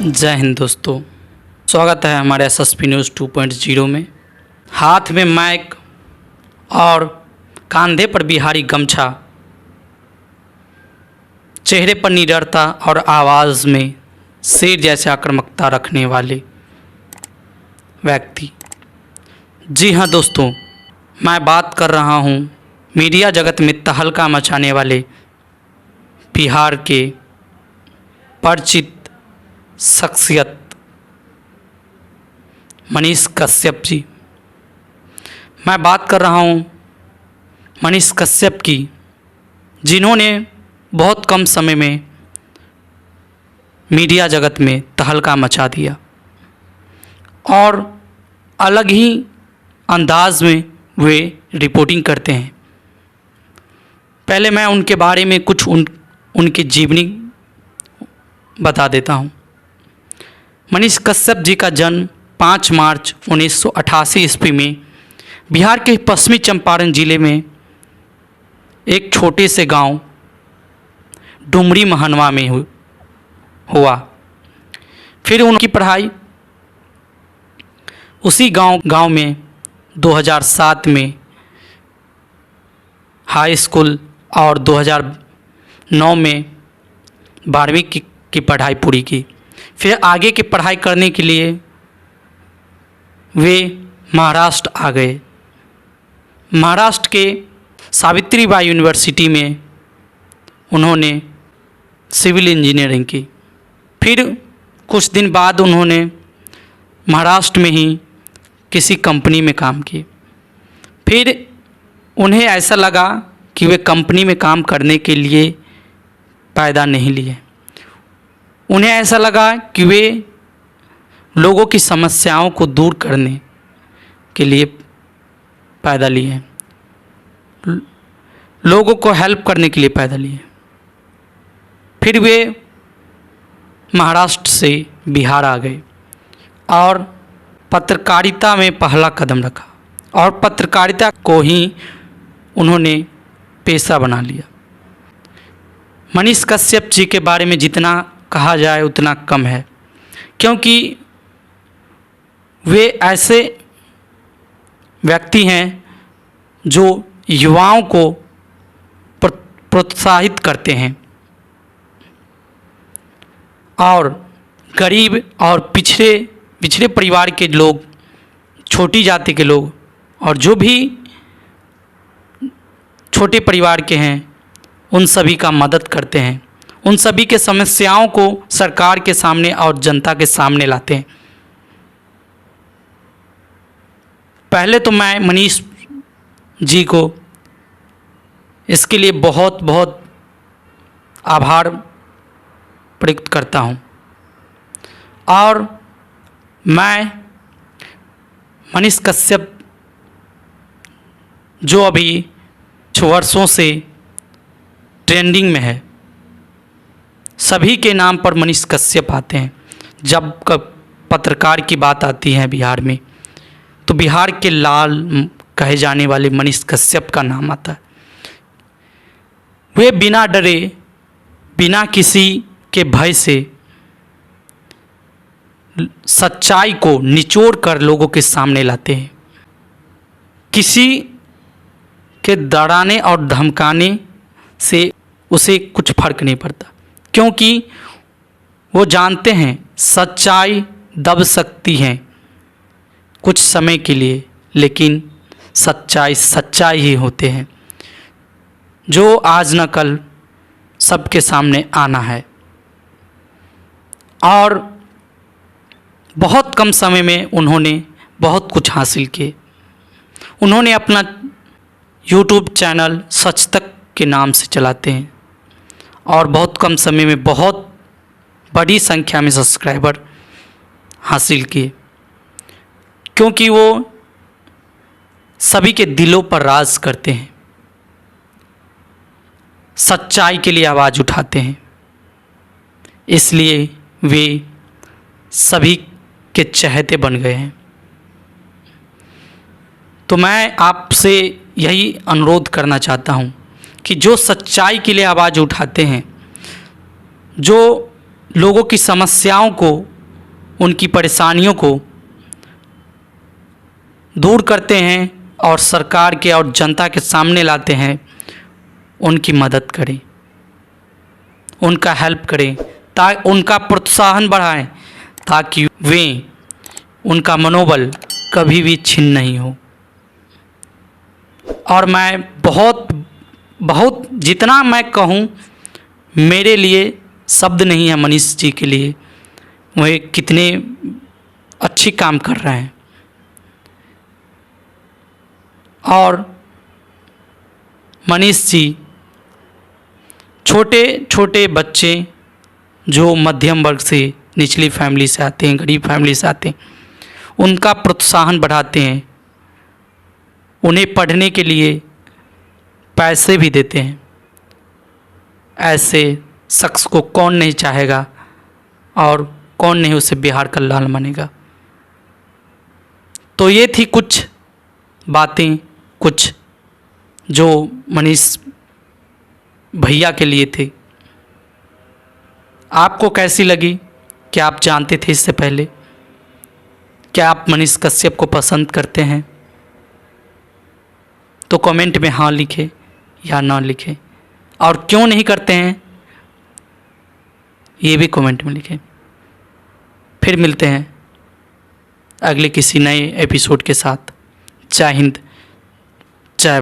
जय हिंद दोस्तों, स्वागत है हमारे SSP न्यूज़ 2.0 में। हाथ में माइक और कंधे पर बिहारी गमछा, चेहरे पर निडरता और आवाज़ में शेर जैसे आक्रामकता रखने वाले व्यक्ति। जी हाँ दोस्तों, मैं बात कर रहा हूँ मीडिया जगत में तहलका मचाने वाले बिहार के परिचित शख्सियत मनीष कश्यप जी। मैं बात कर रहा हूँ मनीष कश्यप की, जिन्होंने बहुत कम समय में मीडिया जगत में तहलका मचा दिया और अलग ही अंदाज में वे रिपोर्टिंग करते हैं। पहले मैं उनके बारे में कुछ उनकी जीवनी बता देता हूँ। मनीष कश्यप जी का जन्म 5 मार्च 1988 ईस्वी में बिहार के पश्चिमी चंपारण जिले में एक छोटे से गांव डुमरी महनवा में हुआ। फिर उनकी पढ़ाई उसी गांव में 2007 में हाई स्कूल और 2009 में 12वीं की पढ़ाई पूरी की। फिर आगे की पढ़ाई करने के लिए वे महाराष्ट्र आ गए। महाराष्ट्र के सावित्रीबाई यूनिवर्सिटी में उन्होंने सिविल इंजीनियरिंग की। फिर कुछ दिन बाद उन्होंने महाराष्ट्र में ही किसी कंपनी में काम किए। फिर उन्हें ऐसा लगा कि वे कंपनी में काम करने के लिए पैदा नहीं लिए। उन्हें ऐसा लगा कि वे लोगों की समस्याओं को दूर करने के लिए पैदा लिए, लोगों को हेल्प करने के लिए पैदा लिए। फिर वे महाराष्ट्र से बिहार आ गए और पत्रकारिता में पहला कदम रखा और पत्रकारिता को ही उन्होंने पेशा बना लिया। मनीष कश्यप जी के बारे में जितना कहा जाए उतना कम है, क्योंकि वे ऐसे व्यक्ति हैं जो युवाओं को प्रोत्साहित करते हैं और गरीब और पिछड़े परिवार के लोग, छोटी जाति के लोग और जो भी छोटे परिवार के हैं उन सभी का मदद करते हैं। उन सभी के समस्याओं को सरकार के सामने और जनता के सामने लाते हैं। पहले तो मैं मनीष जी को इसके लिए बहुत बहुत आभार प्रकट करता हूँ और मैं मनीष कश्यप जो अभी कुछ वर्षों से ट्रेंडिंग में है, सभी के नाम पर मनीष कश्यप आते हैं। जब पत्रकार की बात आती है बिहार में तो बिहार के लाल कहे जाने वाले मनीष कश्यप का नाम आता है। वे बिना डरे, बिना किसी के भय से सच्चाई को निचोड़ कर लोगों के सामने लाते हैं। किसी के डराने और धमकाने से उसे कुछ फर्क नहीं पड़ता, क्योंकि वो जानते हैं सच्चाई दब सकती है कुछ समय के लिए, लेकिन सच्चाई ही होते हैं जो आज न कल सबके सामने आना है। और बहुत कम समय में उन्होंने बहुत कुछ हासिल किए। उन्होंने अपना यूट्यूब चैनल सच तक के नाम से चलाते हैं और बहुत कम समय में बहुत बड़ी संख्या में सब्सक्राइबर हासिल किए, क्योंकि वो सभी के दिलों पर राज करते हैं, सच्चाई के लिए आवाज़ उठाते हैं, इसलिए वे सभी के चहेते बन गए हैं। तो मैं आपसे यही अनुरोध करना चाहता हूँ कि जो सच्चाई के लिए आवाज़ उठाते हैं, जो लोगों की समस्याओं को उनकी परेशानियों को दूर करते हैं और सरकार के और जनता के सामने लाते हैं, उनकी मदद करें, उनका हेल्प करें, ताकि उनका प्रोत्साहन बढ़ाएं, ताकि वे उनका मनोबल कभी भी छिन नहीं हो। और मैं बहुत जितना मैं कहूँ, मेरे लिए शब्द नहीं है मनीष जी के लिए, वे कितने अच्छी काम कर रहे हैं। और मनीष जी छोटे छोटे बच्चे जो मध्यम वर्ग से, निचली फैमिली से आते हैं, गरीब फैमिली से आते हैं, उनका प्रोत्साहन बढ़ाते हैं, उन्हें पढ़ने के लिए पैसे भी देते हैं। ऐसे शख्स को कौन नहीं चाहेगा और कौन नहीं उसे बिहार का लाल मानेगा। तो ये थी कुछ बातें, कुछ जो मनीष भैया के लिए थे। आपको कैसी लगी? क्या आप जानते थे इससे पहले? क्या आप मनीष कश्यप को पसंद करते हैं? तो कमेंट में हाँ लिखें या ना लिखें, और क्यों नहीं करते हैं ये भी कमेंट में लिखें। फिर मिलते हैं अगले किसी नए एपिसोड के साथ। जय हिंद,